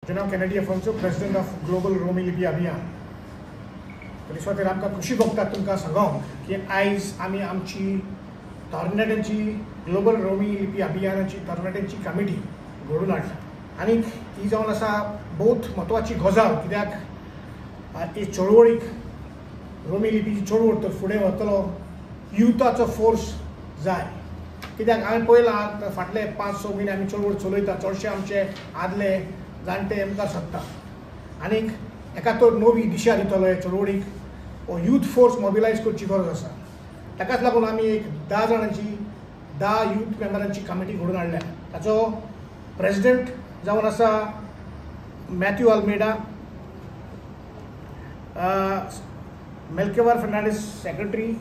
जनाब केनेडी एफएमचो president of global Romi Lipi Abhiyan. तरी सुद्दां आमकां खुशी भोगता तुमकां सांगूंक की आयज आमी आमची तरणाट्यांची ग्लोबल रोमी लिपी अभियानाची तरणाट्यांची कमिटी घडोवन हाडला. आनी ही जावन आसा बहुत म्हत्वाची गजाल, कित्याक ही चळवळीक रोमी लिपीची चळवळ तर फुडें वतलो युथाचो फोर्स जाय. कित्याक हांवें पळयलां फाटले 5-6 म्हयने आमी चळवळ चलयता, चडशे आमचे आदले जाणटे मुखार सरता आनीक एका तर नवी दिशा दितलो हे चळवळीक हो यूथ फोर्स मोबिलायज करची गरज आसा. ताकाच लागून आमी एक 10 यूथ मेंबरांची कमिटी घडोवन हाडल्या. ताचो प्रेसिडेंट जावन आसा मॅथ्यू अल्मेडा, मेल्केवर फर्नांडीस सेक्रेटरी,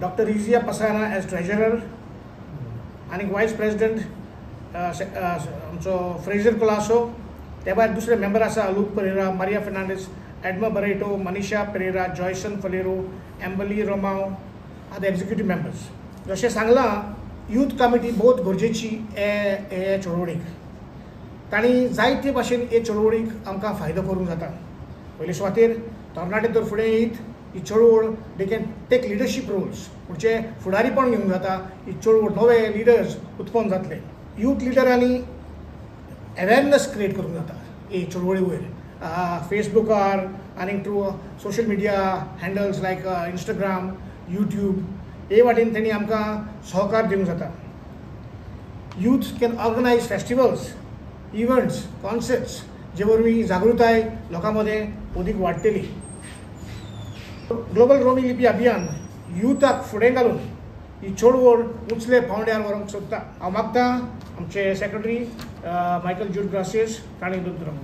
डॉक्टर इजिया पसाना एज ट्रेजरर आनी वायस प्रेसिडेंट आमचो फ्रेजर कोलासो. त्या भायर दुसरे मेंबर आसा लूक परेरा, मारिया फर्नांडीस, एडमा बरेटो, मनीषा पेरेरा, जॉयसन फलेरो, एम्बली Romao are the executive members. जशें सांगलां, यूथ कमिटी बहुत गरजेची हे चळवळीक. तांणी जायते भाशेन हे चळवळीक आमकां फायदो करूंक जाता. पयले सुवातेर तरणाटे तर फुडें येयत, ही चळवळ they can take leadership roles, पुढचे फुडारीपण घेवंक जाता. ही चळवळ नवे लिडर्स उत्पन्न जातले. यूथ लिडरांनी अवेरनेस क्रिएट करूंक जाता ही चळवळी वयर, फेसबुकार आनी थ्रू सोशल मिडिया हँडल्स लायक इंस्टाग्राम, यूट्यूब हे वाटेन तेणी आमकां सहकार दिवंक जाता. Youth can organise festivals, events, concerts, जे वरवीं जागृताय लोकां मदें अदीक वाडटली. ग्लोबल रोमी लिपी अभियान युथाक फुडें घालून ही चळवळ उंचले पांवड्यार व्हरूंक सोदता. हांव मागतां आमचे सेक्रेटरी मायकल जूड ग्रासियस तांणी दोन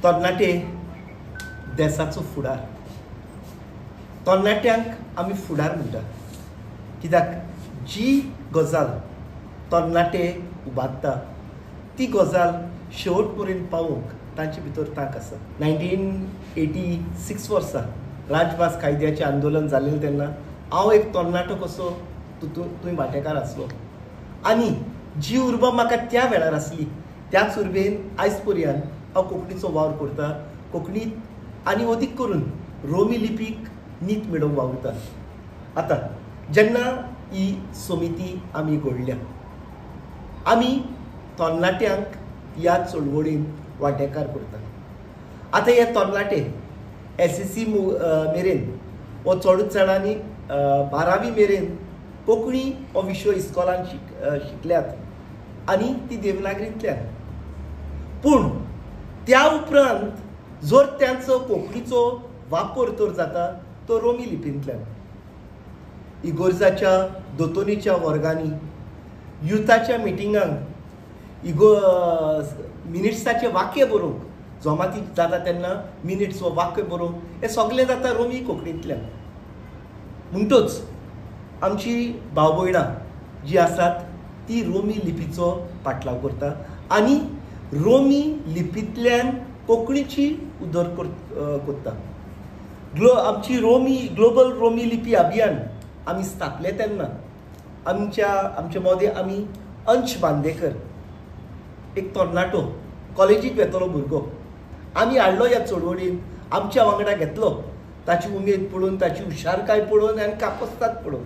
तरणाटे देशाचो फुडार. तरणाट्यांक आमी फुडार म्हणटा कित्याक जी गजाल तरणाटे उबारता ती गजाल शेवट पर्यंत पावोवंक तांचे भितर तांक आसा. 1986 वर्सा राजभास कायद्याचें आंदोलन जाल्लें तेन्ना हांव एक तरणाटो कसो थंय वांटेकार आसलो आनी जी उर्बा म्हाका त्या वेळार आसली त्याच उर्बेन आयज पर्यंत हांव कोंकणीचो वावर करता. कोंकणीत आनी अदीक करून रोमी लिपीक नीत मेळोवन वावुरता. आतां जेन्ना ही समिती आमी घडल्या, आमी तरणाट्यांक ह्या चळवळीन वांटेकार करता. आतां हे तरणाटे SSC मेरेन वो चडूच चडांनी 12वी मेरेन कोंकणी हो विशय इस्कॉलान शिकल्यात आनी ती देवनागरींतल्यान. पूण त्या उपरांत जर त्यांचो कोंकणीचो वापर तर जाता तो रोमी लिपींतल्यान. इगोर्जाच्या दोतोनीच्या वर्गांनी, युथाच्या मिटिंगांक मिनिट्साचे वाक्य बरोवंक जमाती जाता तेन्ना मिनिट्स वा वाक्य बरोवंक हें सगळें जाता रोमी कोंकणींतल्यान. म्हणटूच आमची भाव भयणां जी आसात ती रोमी लिपीचो पाटलाव करता आनी रोमी लिपींतल्यान कोंकणीची उदर करता. आमची ग्लोबल रोमी लिपी अभियान आमी स्थापले तेन्ना आमचे मदें आमी अंश बांदेकर, एक तरणाटो कॉलेजीक वेतलो भुरगो, आमी हाडलो ह्या चळवळीन, आमच्या वांगडा घेतलो. ताची उमेद पळोवन, ताची हुशारकाय पळोवन आनी कापस्ताद पळोवन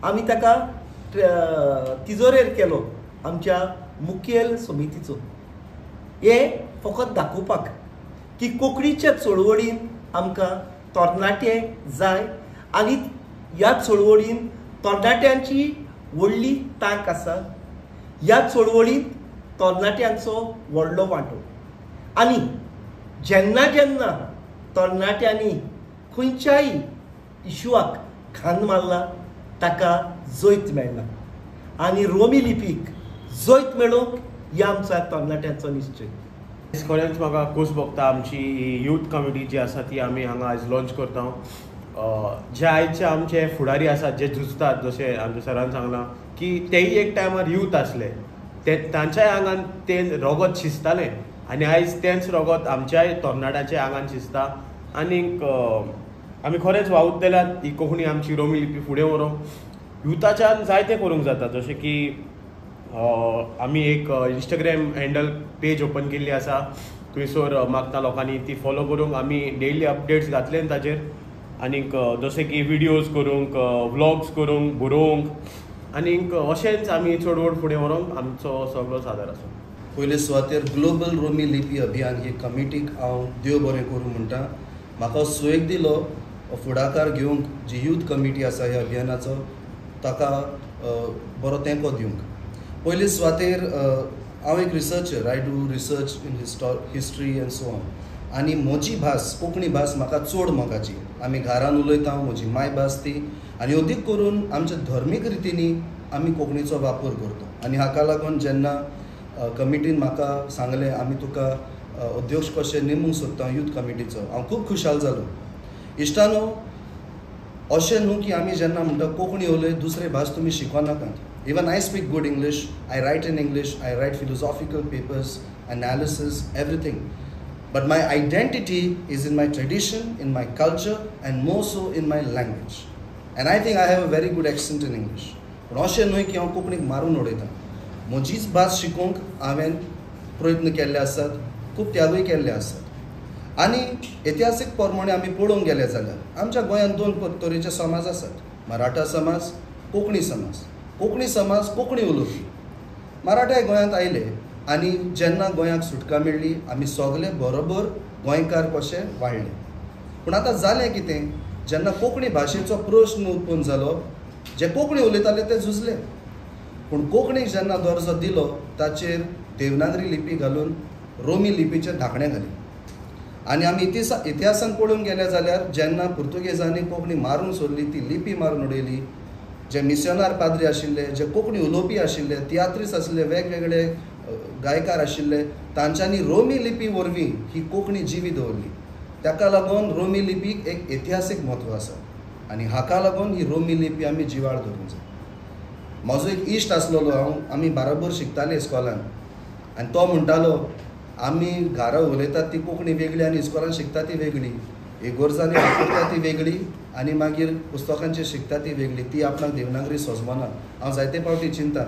आमी ताका तिजोरेर केलो आमच्या मुखेल समितीचो. हे फकत दाखोवपाक की कोंकणीच्या चळवळीन आमकां तरणाटे जाय आनी ह्या चळवळीन तरणाट्यांची व्हडली तांक आसा. ह्या चळवळींत तरणाट्यांचो व्हडलो वांटो आनी जेन्ना जेन्ना तरणाट्यांनी खंयच्याय इशुआक खांद मारला ताका जैत मेळना आनी रोमी लिपीक जैत मेळोवंक ह्या आमच्या तरणाट्यांचो निश्चय. खरेंच म्हाका खोस भोगता आमची यूथ कमिटी जी आसा ती आमी हांगा आयज लॉन्च करता. जे आयचे आमचे फुडारी आसात जे झुजतात, जशें आमच्या सरान सांगलां की तेय एक टायमार यूथ आसले, ते तांच्याय आंगान तें रगत शिजतालें आनी आयज तेंच रगत आमच्याय तरणाट्याच्या आंगान शिजता. आनीक आमी खरेंच वावुरतल्यात ही कोंकणी आमची रोमी लिपी फुडें व्हरोंक. युथाच्यान जायतें करूंक जाता, जशें की आमी एक इंस्टाग्राम हँडल पेज ओपन केल्ली आसा. थंयसर मागता लोकांनी ती फॉलो करूंक. आमी डेली अपडेट्स घातले ताजेर. आनीक जशें की विडियोज करूंक, व्लॉग्स करूंक, बरोवंक आनीक अशेंच आमी चड व्हड फुडें व्हरूंक आमचो सगळो सादर आसा. पयले सुवातेर ग्लोबल रोमी लिपी अभियान ही कमिटीक हांव देव बरें करूं म्हणटा. म्हाका सुयेग दिलो फुडाकार घेवंक जी यूथ कमिटी आसा ह्या अभियानाचो ताका बरो तेंको दिवंक. पयले सुवातेर हांव एक researcher. I do research in history and so on. आनी म्हजी भास कोंकणी भास म्हाका चड मोगाची. आमी घरान उलयता, म्हजी मायभास ती. आनी अदीक करून आमच्या धर्मीक रितींनी आमी कोंकणीचो वापर करता. आनी हाका लागून जेन्ना कमिटीन म्हाका सांगलें आमी तुका अध्यक्ष कशें नेमूंक सोदता यूथ कमिटीचो, हांव खूब खुशाल जालो. इश्टानो, अशें न्हू की आमी जेन्ना म्हणटा कोंकणी उलय दुसरे भास तुमी शिकोनाकात. Even I speak good English, I write in English, I write philosophical papers, analysis, everything. But my identity is in my tradition, in my culture, and more so in my language. And I think I have a very good accent in English. पण अशें न्हय की हांव कोंकणीक मारून उडयतां. म्हजीच भास शिकोवंक हांवें प्रयत्न केल्ले आसात, खूब त्यागूय केल्ले आसात. आनी इतिहासीक प्रमाणे आमी पळोवंक गेले जाल्यार आमच्या गोंयांत 2 तरेचे समाज आसात. मराठा समाज, कोंकणी समाज. कोंकणी समाज कोंकणी उलोवपी. मराठे गोंयांत आयले आनी जेन्ना गोंयाक सुटका मेळ्ळी आमी सगळे बरोबर गोंयकार कशे वाडले. पूण आतां जालें कितें, जेन्ना कोंकणी भाशेचो प्रश्न उत्पन्न जालो, जे कोंकणी उलयताले ते झुजले. पूण कोंकणीक जेन्ना दर्जो दिलो ताचेर देवनागरी लिपी घालून रोमी लिपीचें धाकणें घालें. आनी आमी इतिहासान पळोवंक गेले जाल्यार जेन्ना पुर्तुगेजांनी कोंकणी मारून सोडली, ती लिपी मारून उडयली, जे मिशनार पाद्री आशिल्ले, जे कोंकणी उलोवपी आशिल्ले, तियात्रीस आशिल्ले, वेगवेगळे गायकार आशिल्ले, तांच्यांनी रोमी लिपी वरवीं ही कोंकणी जिवी दवरली. ताका लागून रोमी लिपीक एक इतिहासीक म्हत्व आसा. आनी हाका लागून ही रोमी लिपी आमी जिवाळ दवरूंक जाय. म्हजो एक इश्ट आसलेलो, आमी बराबर शिकताले इस्कॉलान. आनी तो म्हणटालो आमी घरा उलयतात ती कोंकणी वेगळी आनी इस्कॉलान शिकता ती वेगळी. इगोर्जांनी वापरता ती वेगळी आनी मागीर पुस्तकांचेर शिकता ती वेगळी. ती आपणाक देवनागरी सोजमना. हांव जायते फावटी चिंता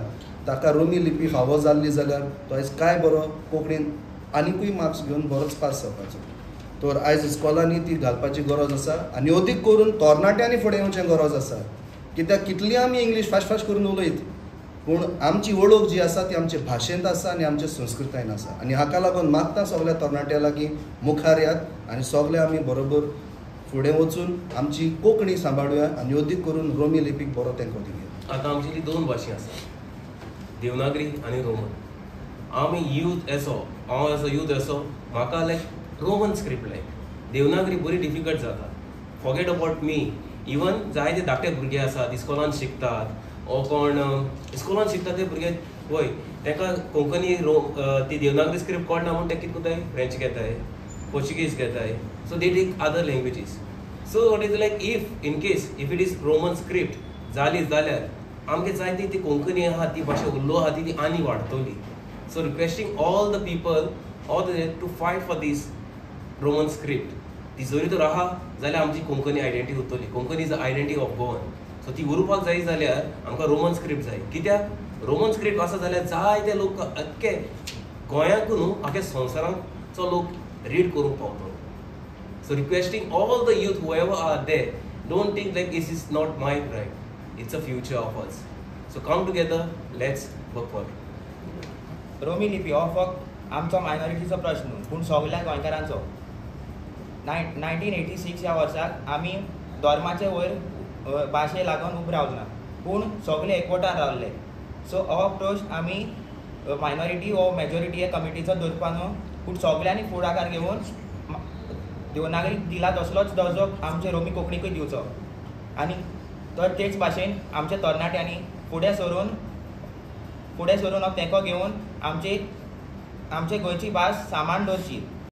ताका रोमी लिपी फावो जाल्ली जाल्यार तो आयज काय बरो कोंकणीन आनिकूय मार्क्स घेवन बरोच पास जावपाचो. तर आयज इस्कॉलांनी ती घालपाची गरज आसा. आनी अदीक करून तरणाट्यांनी फुडें येवचें गरज आसा. कित्याक कितली आमी इंग्लीश फास्ट फास्ट करून उलयत, पूण आमची वळख जी आसा ती आमचे भाशेंत आसा आनी आमच्या संस्कृतायेन आसा. आनी हाका लागून मागता सगळ्या तरणाट्या लागीं मुखार यात आनी सगळे आमी बरोबर फुडें वचून आमची कोंकणी सांबाळुया आनी अदीक करून रोमी लिपीक बरो तेंको दिवया. आतां आमची 2 भाशे आसा, देवनागरी आनी रोमन. आमी यूथ एसो, हांव एसो यूथ एसो, म्हाका लायक रोमन स्क्रिप्ट लायक. देवनागरी बरी डिफिकल्ट जाता. Forget about me. इवन जायते धाकटे भुरगे आसात, इस्कॉलान शिकतात, ओ कोण इस्कॉलान शिकतात ते भुरगे पळय तांकां कोंकणी ती देवनागरी स्क्रिप्ट कळना म्हूण ते कितें करताय, फ्रेंच घेताय, पोर्चुगीज घेताय. So they take other languages. So what is like if in case if it is Roman script जाली जाल्यार आमगे जायती ती कोंकणी आहा ती भाशा उल्लो आहा ती आनी वाडटली. So requesting all the people all the to fight for this Roman script. ती जरी तर आहा जाल्यार आमची कोंकणी आयडेंटिटी उरतली. Konkani is a identity of Goan. So ती उरपाक जाय जाल्यार आमकां रोमन स्क्रिप्ट जाय. कित्याक रोमन स्क्रिप्ट आसा जाल्यार जायते लोक अख्खे गोंयाक न्हू आख्या संवसारांचो लोक रीड करूंक पावतलो. So requesting all the youth whoever are there, don't think like this is not my right. It's a future of us. So come together, let's work for it. रोमी लिपी हो फक्त आमचो मायनॉरिटीचो प्रश्न पूण सगळ्या गोंयकारांचो. 1986 ह्या वर्साक आमी धर्माचे वयर भाशे लागून उबे रावले ना, पूण सगळे एकवटान रावले. सो हो प्रश्न आमी मायनॉरिटी वो मेजॉरिटी ह्या कमिटीचो दवरपा न्हू, पूण सगळ्यांनी फुडाकार घेवन देवनागरी दिला तसलोच दर्जो आमचे रोमी कोंकणीकूय दिवचो. आनी तर तेच भाशेन आमच्या तरणाट्यांनी फुडें सरून हो तेंको घेवन आमचे गोंयची भास सांबाळून दवरची.